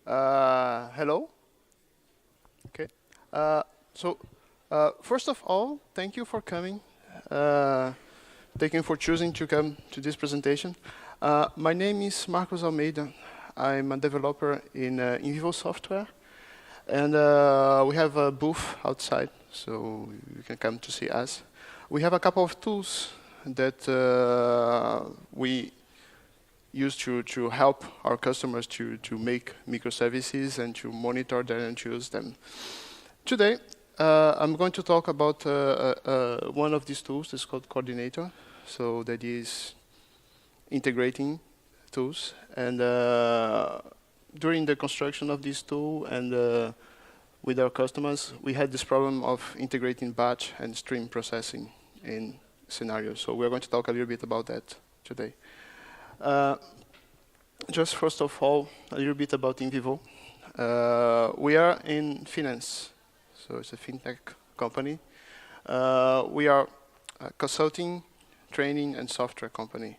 Hello. Okay. So, first of all, thank you for coming. Thank you for choosing to come to this presentation. My name is Marcos Almeida. I'm a developer in Invivoo software, and we have a booth outside, so you can come to see us. We have a couple of tools that we use to help our customers to make microservices and to monitor them and choose them. Today, I'm going to talk about one of these tools. It's called Koordinator. So that is integrating tools. And during the construction of this tool and with our customers, we had this problem of integrating batch and stream processing in scenarios. So we're going to talk a little bit about that today. Just first of all, a little bit about Invivoo. We are in finance, so it's a fintech company. We are a consulting, training, and software company.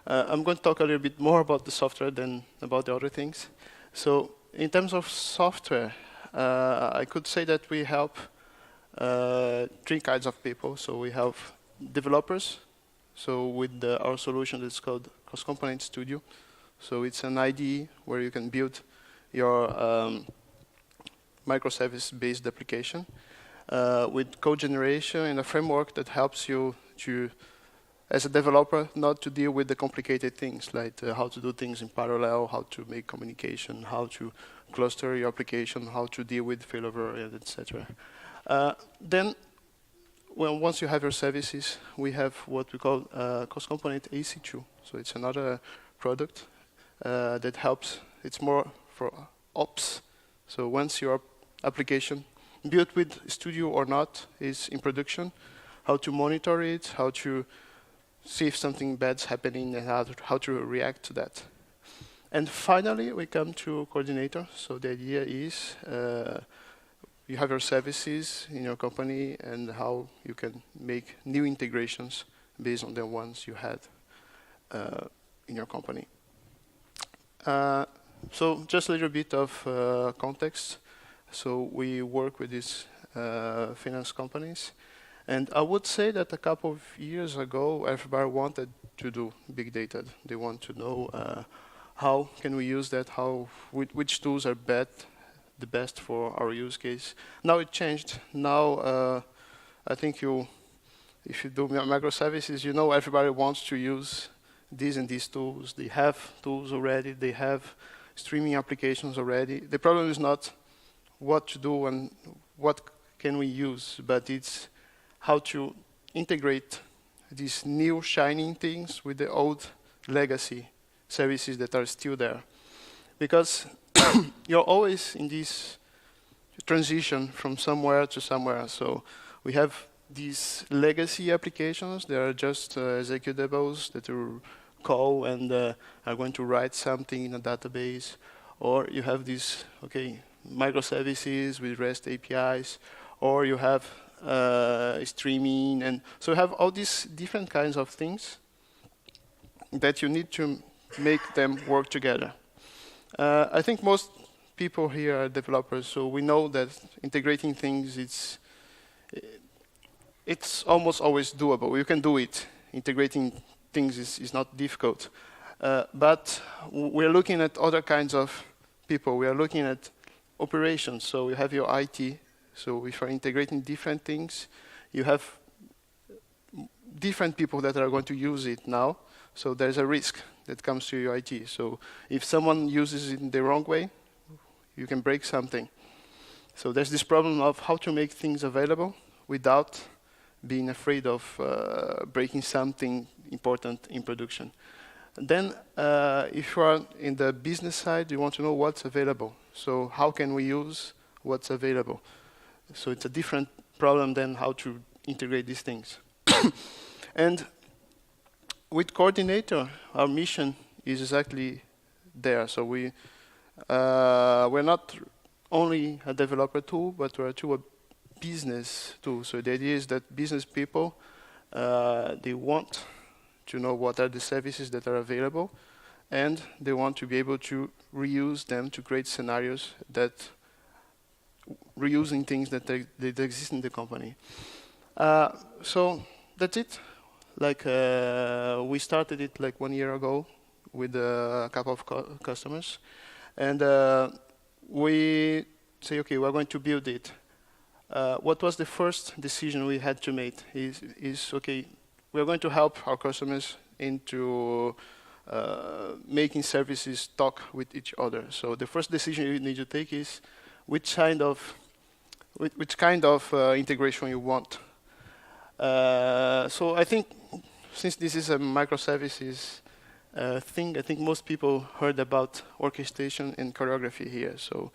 I'm going to talk a little bit more about the software than about the other things. So in terms of software, I could say that we help three kinds of people. So we have developers. So with our solution that's called XComponent Studio. So it's an IDE where you can build your microservice-based application with code generation and a framework that helps you to, as a developer, not to deal with the complicated things, like how to do things in parallel, how to make communication, how to cluster your application, how to deal with failover, etc. Then, well, once you have your services, we have what we call XComponent AC2. So it's another product that helps. It's more for ops. So once your application, built with Studio or not, is in production, how to monitor it, how to see if something bad's happening, and how to react to that. And finally, we come to Koordinator. So the idea is you have your services in your company and how you can make new integrations based on the ones you had in your company. So just a little bit of context. So we work with these finance companies. And I would say that a couple of years ago, everybody wanted to do big data. They want to know how can we use that, which tools are the best for our use case. Now it changed. Now I think if you do microservices, you know everybody wants to use these and these tools. They have tools already. They have streaming applications already. The problem is not what to do and what can we use, but it's how to integrate these new shining things with the old legacy services that are still there. Because you're always in this transition from somewhere to somewhere. So we have these legacy applications. They are just executables that you call and are going to write something in a database. Or you have these microservices with REST APIs. Or you have streaming. And so you have all these different kinds of things that you need to make them work together. I think most people here are developers, so we know that integrating things, it's almost always doable. You can do it. Integrating things is not difficult. But we're looking at other kinds of people. We are looking at operations. So you have your IT. So if you're integrating different things, you have different people that are going to use it now. So there's a risk that comes to your IT. So if someone uses it in the wrong way, you can break something. So there's this problem of how to make things available without being afraid of breaking something important in production. And then if you are in the business side, you want to know what's available. So how can we use what's available? So it's a different problem than how to integrate these things. And with Koordinator, our mission is exactly there. So we're not only a developer tool, but we're a business tool. So the idea is that business people, they want to know what are the services that are available, and they want to be able to reuse them to create scenarios that reusing things that that exist in the company. So that's it. Like we started it like 1 year ago with a couple of customers, and we say, okay, we're going to build it. What was the first decision we had to make is okay, we're going to help our customers into making services talk with each other. So the first decision you need to take is which kind of integration you want. So I think since this is a microservices thing, I think most people heard about orchestration and choreography here. So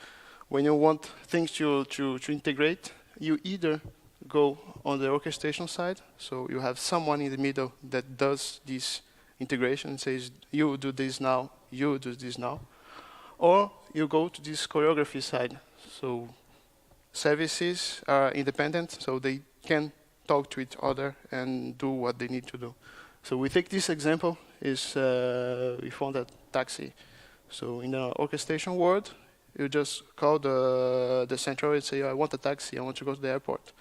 when you want things to integrate, you either go on the orchestration side, so you have someone in the middle that does this integration and says, you do this now, you do this now, or you go to this choreography side. So services are independent, so they can talk to each other and do what they need to do. So we take this example, is we found a taxi. So in the orchestration world, you just call the central and say, I want a taxi, I want to go to the airport.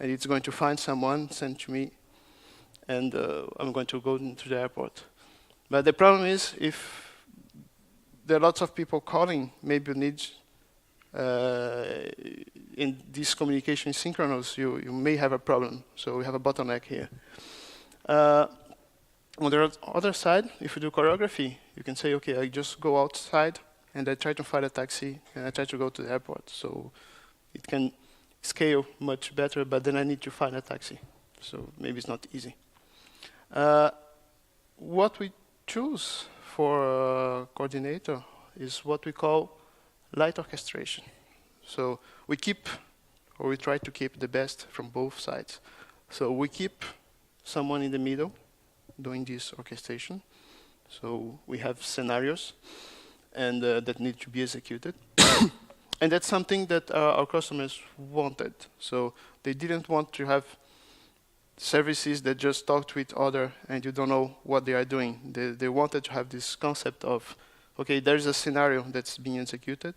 And it's going to find someone, send to me, and I'm going to go to the airport. But the problem is, if there are lots of people calling, maybe you need, in this communication is synchronous, you may have a problem. So we have a bottleneck here. On the other side, if you do choreography, you can say, okay, I just go outside, and I try to find a taxi, and I try to go to the airport. So it can scale much better, but then I need to find a taxi. So maybe it's not easy. What we choose for coordinator is what we call light orchestration. So we keep, or we try to keep the best from both sides. So we keep someone in the middle doing this orchestration. So we have scenarios and that need to be executed. And that's something that our customers wanted. So they didn't want to have services that just talk to each other and you don't know what they are doing. They wanted to have this concept of, okay, there's a scenario that's being executed.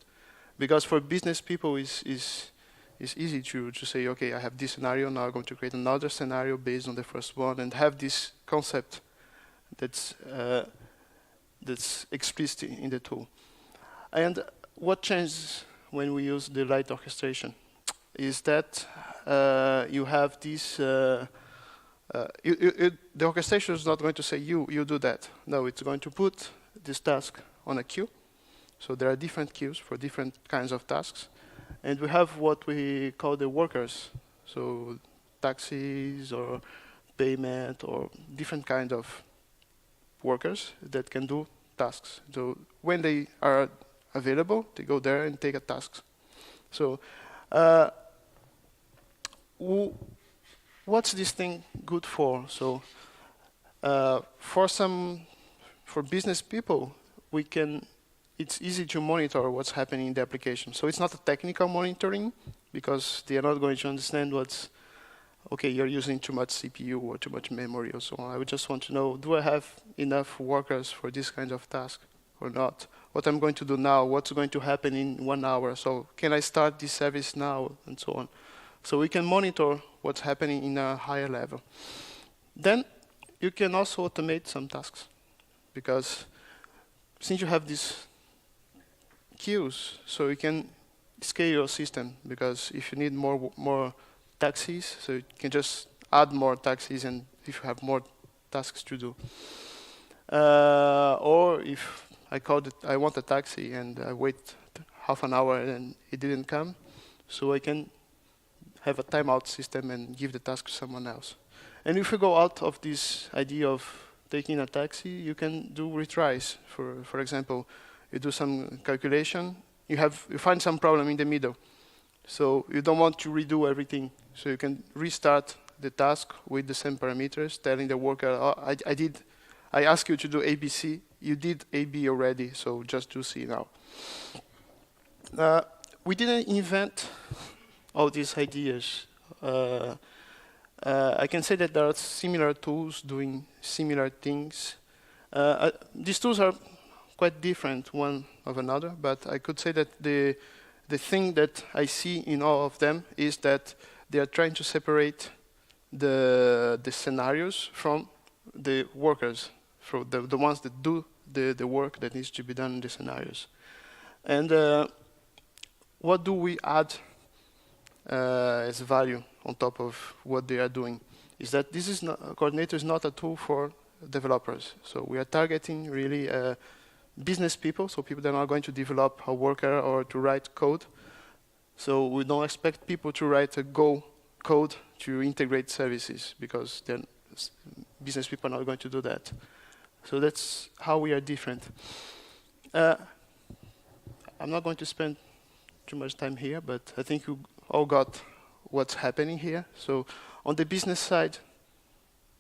Because for business people, it's easy to say, okay, I have this scenario, now I'm going to create another scenario based on the first one and have this concept that's explicit in the tool. And what changes when we use the light orchestration is that you have this, the orchestration is not going to say, you do that. No, it's going to put this task on a queue. So there are different queues for different kinds of tasks. And we have what we call the workers. So taxis or payment or different kind of workers that can do tasks. So when they are available, they go there and take a task. So what's this thing good for? So for business people, it's easy to monitor what's happening in the application. So it's not a technical monitoring because they are not going to understand what's, okay, you're using too much CPU or too much memory or so on. I would just want to know, do I have enough workers for this kind of task or not? What I'm going to do now, what's going to happen in 1 hour? So can I start this service now and so on? So we can monitor what's happening in a higher level. Then you can also automate some tasks because since you have these queues, so you can scale your system because if you need more taxis, so you can just add more taxis and if you have more tasks to do. Or if I want a taxi and I wait half an hour and it didn't come, so I can have a timeout system and give the task to someone else. And if you go out of this idea of taking a taxi, you can do retries. For example, you do some calculation, you find some problem in the middle. So you don't want to redo everything. So you can restart the task with the same parameters, telling the worker, oh, I asked you to do ABC, you did AB already, so just do C now. We didn't invent all these ideas. I can say that there are similar tools doing similar things. These tools are quite different one of another, but I could say that the thing that I see in all of them is that they are trying to separate the scenarios from the workers, from the ones that do the work that needs to be done in the scenarios. And what do we add as value on top of what they are doing? Is that this is not, Koordinator is not a tool for developers. So we are targeting really business people, so people that are going to develop a worker or to write code. So we don't expect people to write a Go code to integrate services, because then business people are not going to do that. So that's how we are different. I'm not going to spend too much time here, but I think you all got what's happening here. So on the business side,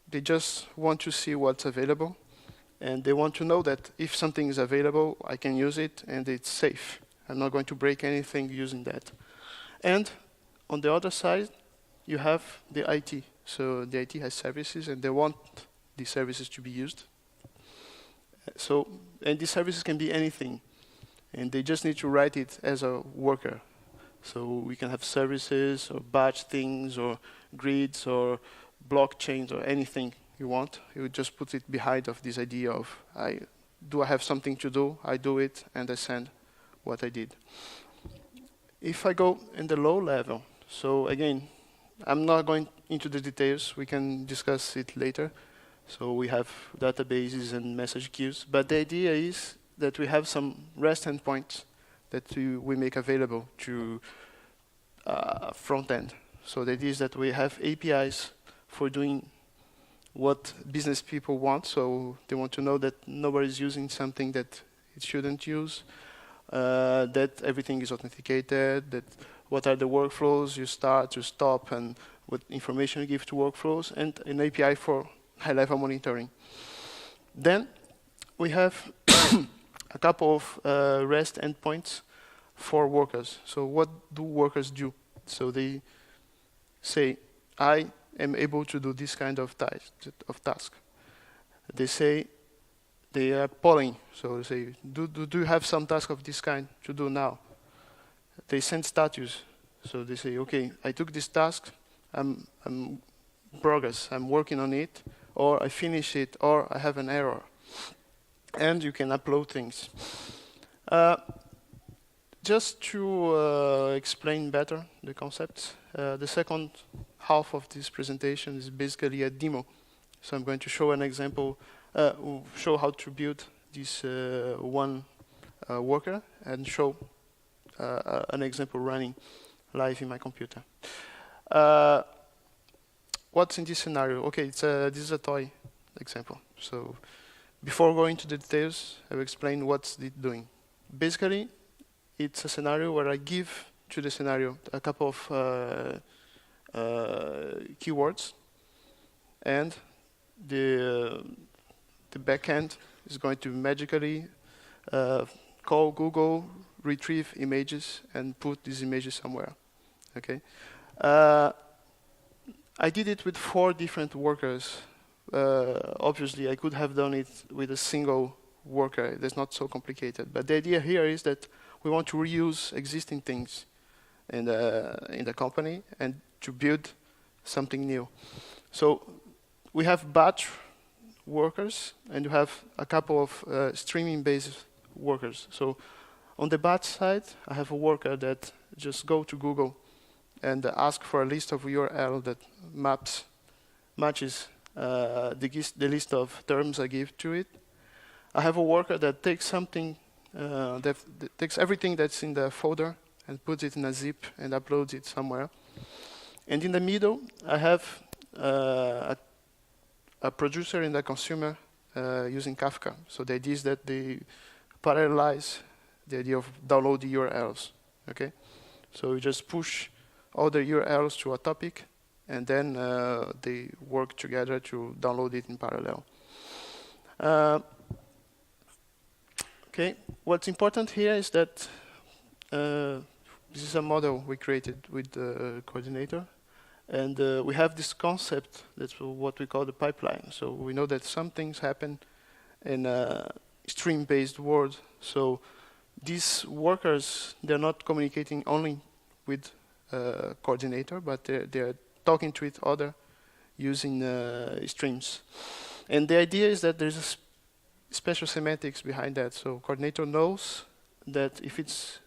they just want to see what's available, and they want to know that if something is available, I can use it and it's safe. I'm not going to break anything using that. And on the other side, you have the IT. So the IT has services, and they want these services to be used. So, and these services can be anything, and they just need to write it as a worker. So we can have services or batch things or grids or blockchains or anything you want. You would just put it behind of this idea of I have something to do, I do it, and I send what I did. If I go in the low level, so again, I'm not going into the details, we can discuss it later. So we have databases and message queues, but the idea is that we have some REST endpoints that we make available to front end. So the idea is that we have APIs for doing what business people want. So they want to know that nobody's using something that it shouldn't use, that everything is authenticated, that what are the workflows you start, you stop, and what information you give to workflows, and an API for high-level monitoring. Then we have a couple of REST endpoints for workers. So what do workers do? So they say, I am able to do this kind of task. They say they are polling. So they say, do you have some task of this kind to do now? They send status. So they say, okay, I took this task, I'm progress, I'm working on it, or I finish it, or I have an error. And you can upload things. Just to explain better the concepts, the second half of this presentation is basically a demo. So I'm going to show an example, show how to build this one worker, and show an example running live in my computer. What's in this scenario? Okay, this is a toy example. So before going to the details, I will explain what's it doing. Basically, it's a scenario where I give to the scenario a couple of keywords, and the backend is going to magically call Google, retrieve images, and put these images somewhere. Okay. I did it with 4 different workers. Obviously, I could have done it with a single worker. That's not so complicated. But the idea here is that we want to reuse existing things in the company and to build something new. So we have batch workers, and you have a couple of streaming-based workers. So on the batch side, I have a worker that just go to Google and ask for a list of URL that matches the list of terms I give to it. I have a worker that takes something, that takes everything that's in the folder and puts it in a zip and uploads it somewhere. And in the middle, I have a producer and a consumer using Kafka. So the idea is that they parallelize the idea of download the URLs. Okay, so you just push all the URLs to a topic, and then they work together to download it in parallel. Okay, what's important here is that this is a model we created with the Koordinator, and we have this concept that's what we call the pipeline. So we know that some things happen in stream-based world. So these workers, they're not communicating only with coordinator, but they're talking to each other using streams. And the idea is that there's a special semantics behind that. So coordinator knows that if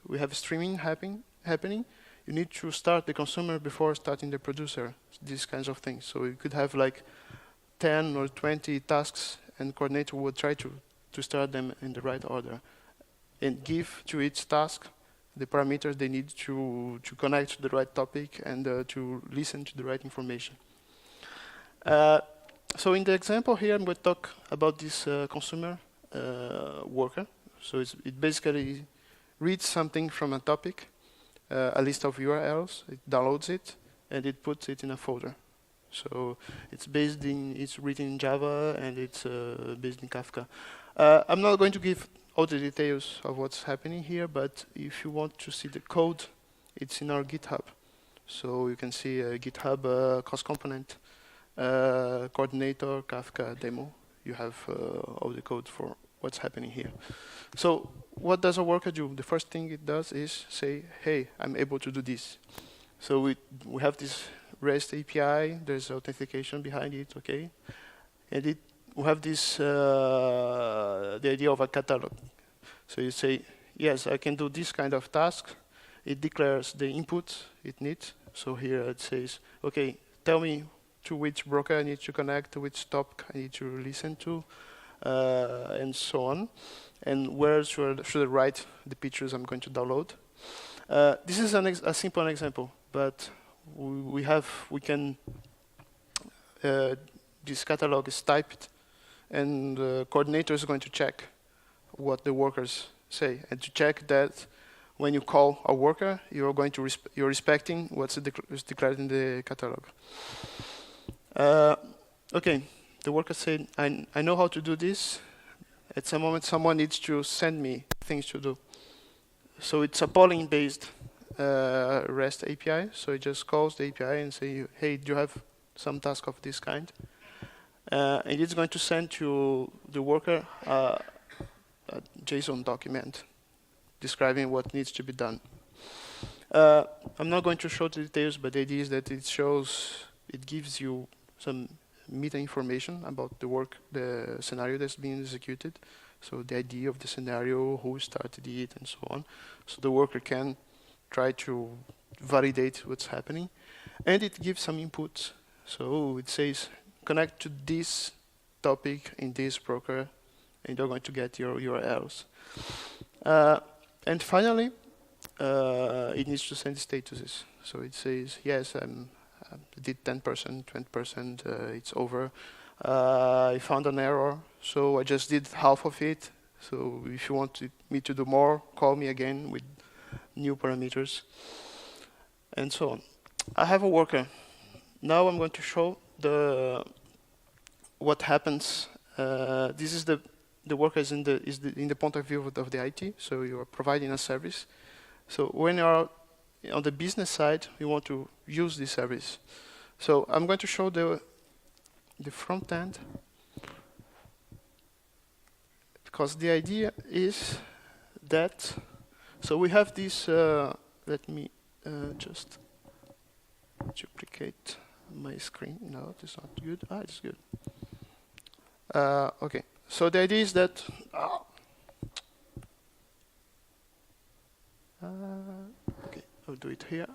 we have streaming happening, you need to start the consumer before starting the producer, these kinds of things. So you could have like 10 or 20 tasks, and coordinator would try to start them in the right order and give to each task the parameters they need to connect to the right topic and to listen to the right information. So in the example here, I'm going to talk about this consumer worker. So it basically reads something from a topic, a list of URLs, it downloads it, and it puts it in a folder. So it's written in Java, and it's based in Kafka. I'm not going to give all the details of what's happening here, but if you want to see the code, it's in our GitHub. So you can see GitHub XComponent Koordinator, Kafka demo. You have all the code for what's happening here. So what does a worker do? The first thing it does is say, hey, I'm able to do this. So we have this REST API. There's authentication behind it, okay? And we have this, the idea of a catalog. So you say, yes, I can do this kind of task. It declares the input it needs. So here it says, okay, tell me to which broker I need to connect, to which topic I need to listen to, and so on. And where should I write the pictures I'm going to download. This is a simple example, but this catalog is typed, and the coordinator is going to check what the workers say, and to check that when you call a worker, you're respecting what's declared in the catalog. Okay, the worker said, I know how to do this. At some moment, someone needs to send me things to do. So it's a polling-based REST API. So it just calls the API and say, hey, do you have some task of this kind? And it's going to send to the worker a JSON document describing what needs to be done. I'm not going to show the details, but the idea is that it gives you some meta information about the scenario that's being executed. So the idea of the scenario, who started it, and so on. So the worker can try to validate what's happening. And it gives some inputs. So it says, connect to this topic in this broker, and you're going to get your URLs. And finally, it needs to send statuses. So it says, yes, I did 10%, 20%, it's over. I found an error, so I just did half of it. So if you want me to do more, call me again with new parameters, and so on. I have a worker. Now I'm going to show what happens. This is the worker is in the point of view of the IT. So you are providing a service. So when you are on the business side, you want to use this service. So I'm going to show the front end, because the idea is that, so we have this, let me just duplicate my screen. No, it's not good. It's good. Okay, so the idea is that, okay, I'll do it here.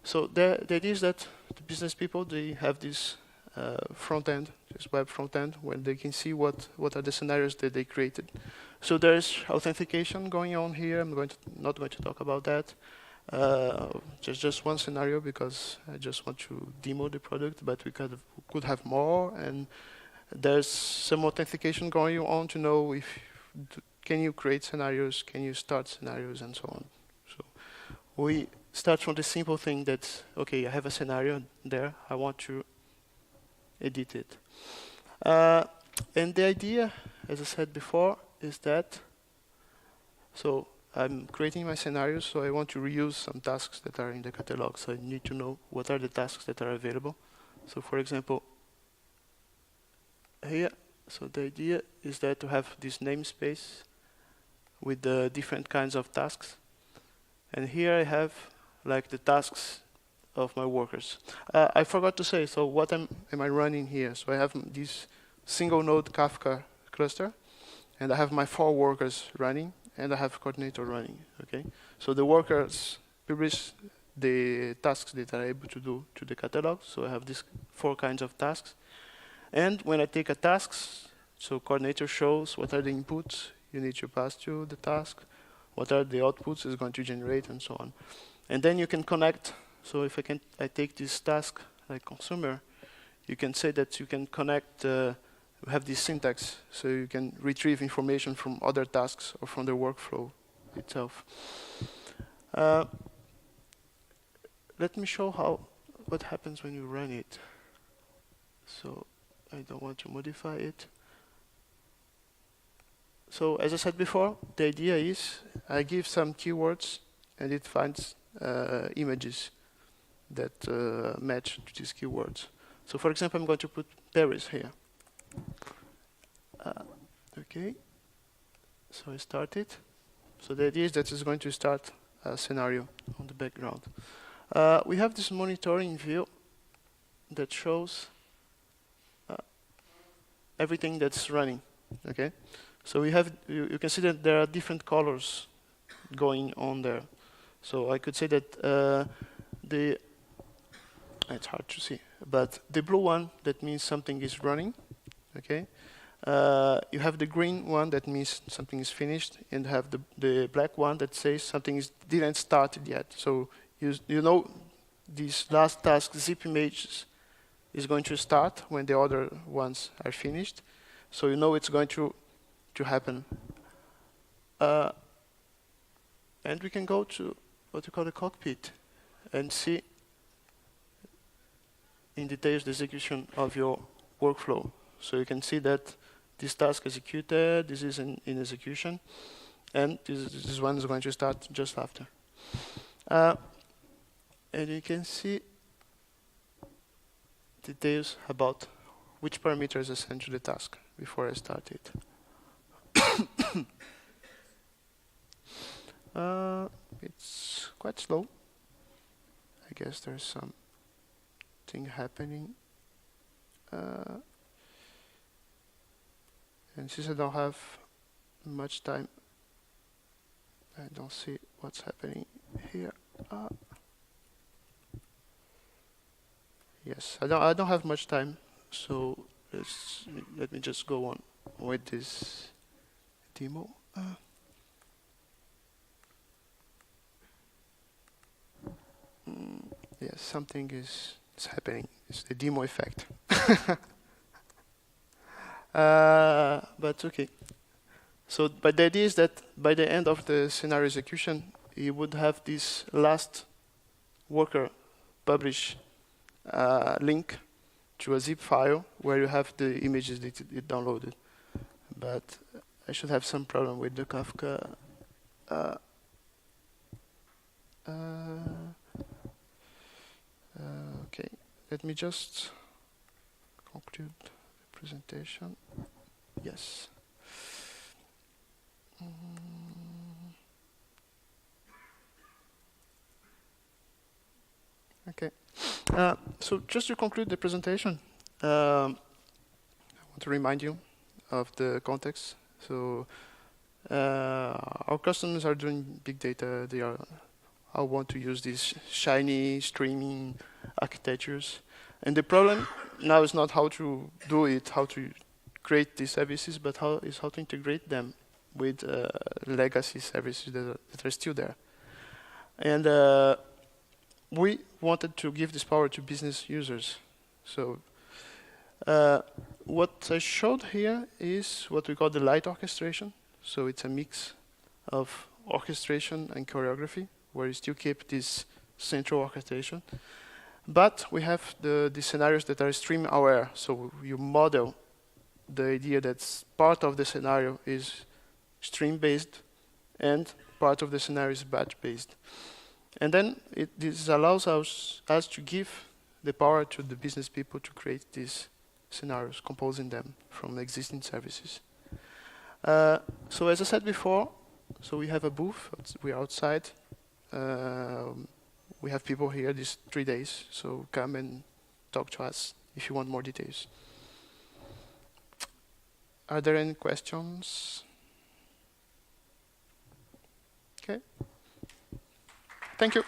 So the idea is that the business people, they have this front end, this web front end, where they can see what are the scenarios that they created. So there's authentication going on here. I'm not going to talk about that. Just one scenario, because I just want to demo the product, but we could have more. And there's some authentication going on to know if can you create scenarios, can you start scenarios, and so on. So we start from the simple thing that, okay, I have a scenario there, I want to edit it. And the idea, as I said before, is that, so I'm creating my scenarios, so I want to reuse some tasks that are in the catalog, so I need to know what are the tasks that are available. So for example, here, So the idea is that to have this namespace with the different kinds of tasks. And here I have like the tasks of my workers. I forgot to say, so what am I running here? So I have this single node Kafka cluster, and I have my 4 workers running, and I have coordinator running, okay? So the workers publish the tasks that are able to do to the catalog. So I have these 4 kinds of tasks. And when I take a task, so coordinator shows what are the inputs you need to pass to the task, what are the outputs it's going to generate, and so on. And then you can connect. So if I take this task like consumer, you can say that you can connect, have this syntax, so you can retrieve information from other tasks or from the workflow itself. Let me show what happens when you run it. So I don't want to modify it. So as I said before, the idea is I give some keywords and it finds images that match to these keywords. So for example, I'm going to put Paris here. Okay. So I start it. So the idea is that it's going to start a scenario on the background. We have this monitoring view that shows everything that's running. Okay. So we have, you can see that there are different colors going on there. So I could say that it's hard to see, but the blue one, that means something is running, okay? You have the green one, that means something is finished, and have the black one that says something didn't start yet. So you know this last task, zip images, is going to start when the other ones are finished. So you know it's going to happen. And we can go to what we call the cockpit and see in details the execution of your workflow. So you can see that this task executed, this is in execution, and this one is going to start just after. And you can see details about which parameters assigned to the task before I start it. It's quite slow. I guess there's something happening. And since I don't have much time, I don't see what's happening here. Yes, I don't have much time, so let me just go on with this demo. Yes, something is happening. It's the demo effect. But okay. So, but the idea is that by the end of the scenario execution, you would have this last worker publish link to a zip file where you have the images that it downloaded. But I should have some problem with the Kafka. Okay, let me just conclude the presentation. Yes. Okay. So just to conclude the presentation, I want to remind you of the context. So our customers are doing big data. They all want to use these shiny streaming architectures. And the problem now is not how to do it, how to create these services, but how to integrate them with legacy services that are still there. And we wanted to give this power to business users. So what I showed here is what we call the light orchestration. So it's a mix of orchestration and choreography, where you still keep this central orchestration. But we have the scenarios that are stream aware. So you model the idea that part of the scenario is stream-based and part of the scenario is batch-based. And then this allows us to give the power to the business people to create these scenarios, composing them from existing services. So as I said before, so we have a booth. We're outside. We have people here these 3 days, so come and talk to us if you want more details. Are there any questions? Okay. Thank you.